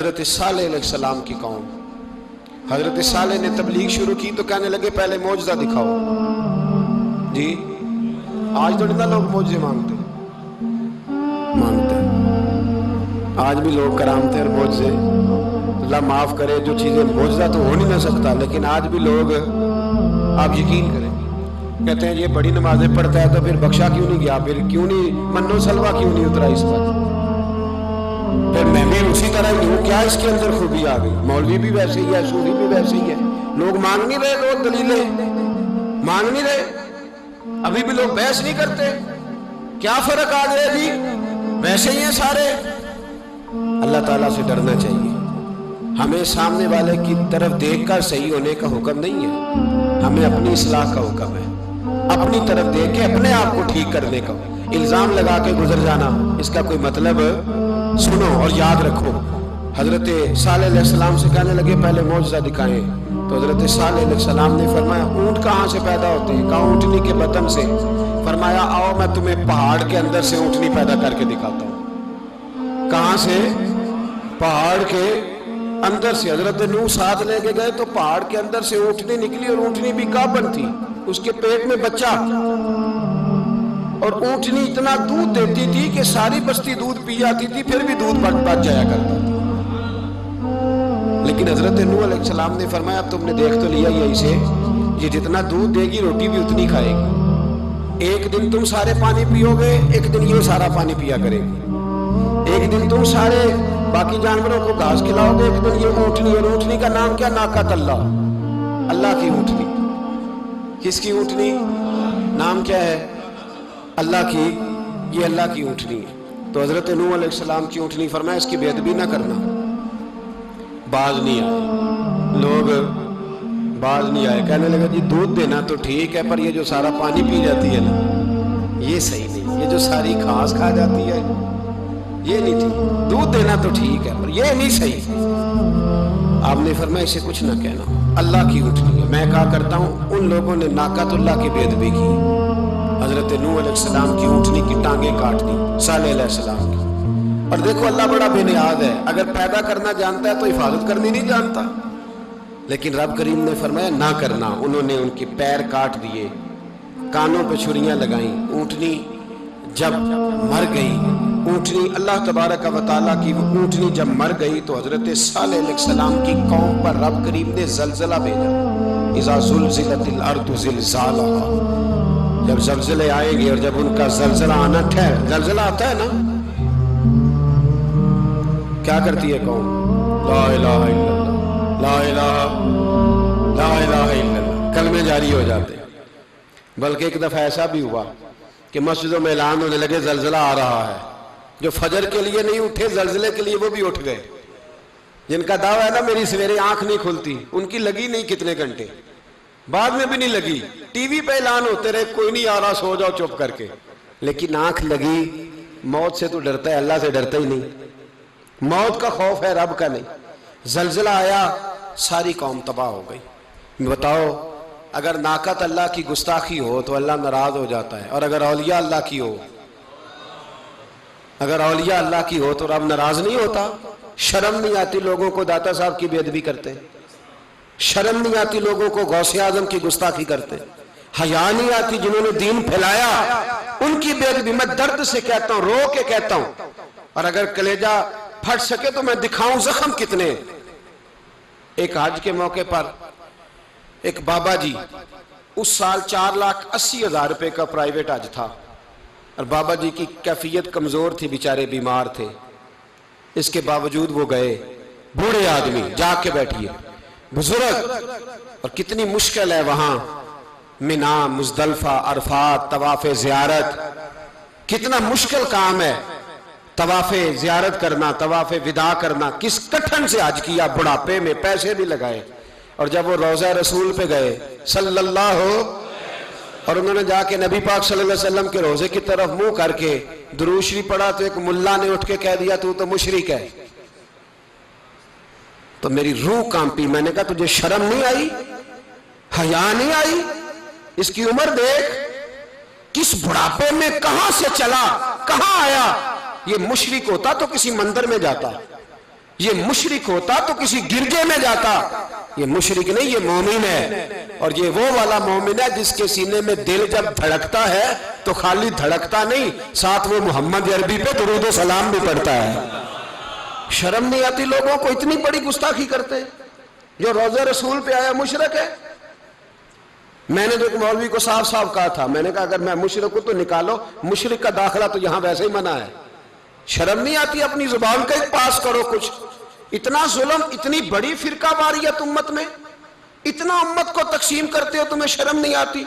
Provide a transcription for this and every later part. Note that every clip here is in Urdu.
حضرت صالح علیہ السلام کی قوم، حضرت صالح نے تبلیغ شروع کی تو کہنے لگے پہلے معجزہ دکھاؤ. جی آج تو اتنا لوگ معجزے مانگتے آج بھی لوگ کرامتے اور معجزے، اللہ معاف کرے، جو چیزیں معجزہ تو ہو نہیں نہ سکتا، لیکن آج بھی لوگ، آپ یقین کریں، کہتے ہیں یہ بڑی نمازیں پڑھتا ہے تو پھر بخشا کیوں نہیں گیا، پھر کیوں نہیں منو سلوا کیوں نہیں اترا اس پر، پھر میں بھی اسی طرح ہی ہوں، کیا اس کے اندر خوبی آ گئی؟ مولوی بھی ویسے ہی ہے، صوفی بھی ویسے ہی ہے، لوگ مانگ نہیں رہے، لوگ دلیلیں مانگ نہیں رہے، ابھی بھی لوگ بحث نہیں کرتے. کیا فرق آ گیا جی؟ ویسے ہی ہیں سارے. اللہ تعالیٰ سے ڈرنا چاہیے. ہمیں سامنے والے کی طرف دیکھ کر صحیح ہونے کا حکم نہیں ہے، ہمیں اپنی اصلاح کا حکم ہے، اپنی طرف دیکھ کے اپنے آپ کو ٹھیک کرنے کا. الزام لگا کے گزر جانا اس کا کوئی مطلب، سنو اور یاد رکھو. حضرت صالح علیہ السلام سے کہنے لگے پہلے معجزہ دکھائیں، تو حضرت صالح علیہ السلام نے فرمایا اونٹ کہاں سے پیدا ہوتے ہیں؟ کہا اونٹنی کے بطن سے. فرمایا آؤ میں تمہیں پہاڑ کے اندر سے اونٹنی پیدا کر کے دکھاتا ہوں. کہاں سے؟ پہاڑ کے اندر سے. حضرت نوح ساتھ لے کے گئے تو پہاڑ کے اندر سے اونٹنی نکلی، اور اونٹنی بھی گابن تھی، اس کے پیٹ میں بچہ، اور اونٹنی اتنا دودھ دیتی تھی کہ ساری بستی دودھ پی جاتی تھی، پھر بھی دودھ بچ جایا کرتا تھا. لیکن حضرت نوح علیہ السلام نے فرمایا اب تم نے دیکھ تو لیا ہی اسے، یہ جتنا دودھ دے گی روٹی بھی اتنی کھائے گی. ایک دن تم سارے پانی پیو گے، ایک دن یہ سارا پانی پیا کرے گی. ایک دن تم سارے باقی جانوروں کو گھاس کھلاؤ گے، ایک دن یہ اونٹنی. اور اونٹنی کا نام کیا؟ ناقۃ اللہ، اللہ کی اونٹنی. کس کی اونٹنی؟ نام کیا ہے؟ اللہ کی. یہ اللہ کی اونٹنی ہے. تو حضرت نوح علیہ السلام کی اونٹنی. فرمایا اس کی بے ادبی نہ کرنا. باز نہیں آئے لوگ، باز نہیں آئے. کہنے لگا جی دودھ دینا تو ٹھیک ہے، پر یہ جو سارا پانی پی جاتی ہے نا یہ صحیح نہیں. یہ جو ساری گھاس کھا جاتی ہے یہ نہیں ٹھیک. دودھ دینا تو ٹھیک ہے پر یہ نہیں صحیح. آپ نے فرمایا اسے کچھ نہ کہنا، اللہ کی اونٹنی ہے. میں کہا کرتا ہوں ان لوگوں نے ناقۃ اللہ کی بے ادبی کی. حضرت نوح علیہ السلام کی اونٹنی کی ٹانگیں کاٹ دی، صالح علیہ السلام کی. اور دیکھو اللہ بڑا بے نیاز ہے، اگر پیدا کرنا جانتا ہے تو حفاظت کرنی نہیں جانتا. لیکن رب کریم نے فرمایا نہ کرنا. انہوں نے ان کے پیر کاٹ دیے، کانوں پہ چھریاں لگائیں. اونٹنی جب مر گئی، اونٹنی اللہ تبارک و تعالیٰ کی وہ اونٹنی جب مر گئی تو حضرت صالح علیہ السلام کی قوم پر رب کریم نے زلزلہ بھیجا. اذا زلزلت الارض زلزالها، جب زلزلے آئیں گے اور جب ان کا زلزلہ آنا ٹھہر، زلزلہ آتا ہے نا، کیا کرتی ہے قوم؟ لا الہ الا اللہ، لا الہ لا الہ الا اللہ، کلمے جاری ہو جاتے. بلکہ ایک دفعہ ایسا بھی ہوا کہ مسجدوں میں اعلان ہونے لگے زلزلہ آ رہا ہے. جو فجر کے لیے نہیں اٹھے زلزلے کے لیے وہ بھی اٹھ گئے. جن کا دعویٰ ہے نا میری سویرے آنکھ نہیں کھلتی، ان کی لگی نہیں کتنے گھنٹے، بعد میں بھی نہیں لگی. ٹی وی پہ اعلان ہوتے رہے کوئی نہیں آ رہا، سو جاؤ چپ کر کے. لیکن آنکھ لگی. موت سے تو ڈرتا ہے، اللہ سے ڈرتا ہی نہیں. موت کا خوف ہے، رب کا نہیں. زلزلہ آیا، ساری قوم تباہ ہو گئی. بتاؤ اگر ناقۃ اللہ کی گستاخی ہو تو اللہ ناراض ہو جاتا ہے، اور اگر اولیاء اللہ کی ہو، اگر اولیاء اللہ کی ہو تو رب ناراض نہیں ہوتا. شرم نہیں آتی لوگوں کو داتا صاحب کی بے ادبی کرتے، شرم نہیں آتی لوگوں کو غوث اعظم کی گستاخی کرتے، حیا نہیں آتی جنہوں نے دین پھیلایا ان کی بے ادبی. میں درد سے کہتا ہوں، رو کے کہتا ہوں، اور اگر کلیجہ پھٹ سکے تو میں دکھاؤں زخم کتنے. ایک حج کے موقع پر ایک بابا جی، اس سال 4,80,000 روپے کا پرائیویٹ حج تھا، اور بابا جی کی کیفیت کمزور تھی، بیچارے بیمار تھے. اس کے باوجود وہ گئے. بوڑھے آدمی، جا کے بیٹھیے، بزرگ، اور کتنی مشکل ہے وہاں منا، مزدلفہ، عرفات، طواف زیارت، کتنا مشکل کام ہے طواف زیارت کرنا، طواف وداع کرنا. کس کٹھن سے حج کیا، بڑھاپے میں پیسے بھی لگائے. اور جب وہ روضہ رسول پہ گئے صلی اللہ ہو، اور انہوں نے جا کے نبی پاک صلی اللہ علیہ وسلم کے روزے کی طرف منہ کر کے درود شریف پڑھا تو ایک ملا نے اٹھ کے کہہ دیا تو مشرک ہے. تو میری روح کانپی. میں نے کہا تجھے شرم نہیں آئی، حیا نہیں آئی؟ اس کی عمر دیکھ، کس بڑھاپے میں کہاں سے چلا، کہاں آیا. یہ مشرک ہوتا تو کسی مندر میں جاتا، یہ مشرک ہوتا تو کسی گرجے میں جاتا، یہ مشرک نہیں، یہ مومن ہے، اور یہ وہ والا مومن ہے جس کے سینے میں دل جب دھڑکتا ہے تو خالی دھڑکتا نہیں، ساتھ وہ محمد عربی پہ درود و سلام بھی پڑھتا ہے۔ شرم نہیں آتی لوگوں کو؟ اتنی بڑی گستاخی کرتے ہیں۔ جو روضہ رسول پہ آیا مشرک ہے۔ میں نے تو ایک مولوی کو صاف صاف کہا تھا، میں نے کہا اگر میں مشرک ہوں تو نکالو، مشرک کا داخلہ تو یہاں ویسے ہی منع ہے۔ شرم نہیں آتی؟ اپنی زبان کا ایک پاس کرو کچھ۔ اتنا ظلم، اتنی بڑی فرقہ واریت امت میں، اتنا امت کو تقسیم کرتے ہو، تمہیں شرم نہیں آتی؟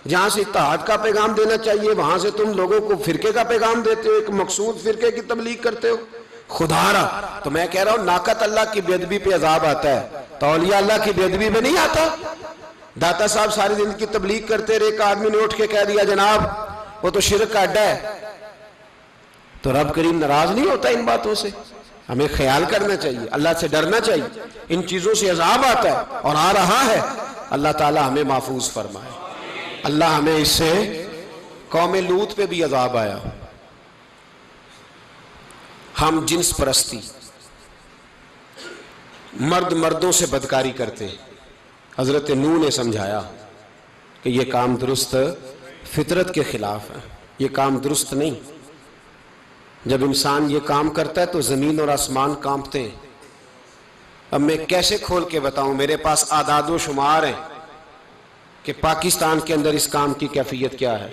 جہاں سے اتحاد کا پیغام دینا چاہیے وہاں سے تم لوگوں کو فرقے کا پیغام دیتے ہو، ایک مقصود فرقے کی تبلیغ کرتے ہو۔ خدا را، تو میں کہہ رہا ہوں ناقت اللہ کی بے ادبی پہ عذاب آتا ہے، تو اولیاء اللہ کی بے ادبی میں نہیں آتا۔ داتا صاحب ساری دن کی تبلیغ کرتے رہے، ایک آدمی نے اٹھ کے کہہ دیا جناب وہ تو شرک کا اڈا ہے، تو رب کریم ناراض نہیں ہوتا ان باتوں سے؟ ہمیں خیال کرنا چاہیے، اللہ سے ڈرنا چاہیے، ان چیزوں سے عذاب آتا ہے اور آ رہا ہے۔ اللہ تعالی ہمیں محفوظ فرمائے۔ اللہ ہمیں اس سے، قوم لوط پہ بھی عذاب آیا، ہم جنس پرستی، مرد مردوں سے بدکاری کرتے ہیں۔ حضرت نوح نے سمجھایا کہ یہ کام درست فطرت کے خلاف ہے، یہ کام درست نہیں۔ جب انسان یہ کام کرتا ہے تو زمین اور آسمان کانپتے ہیں۔ اب میں کیسے کھول کے بتاؤں، میرے پاس اعداد و شمار ہیں کہ پاکستان کے اندر اس کام کی کیفیت کیا ہے۔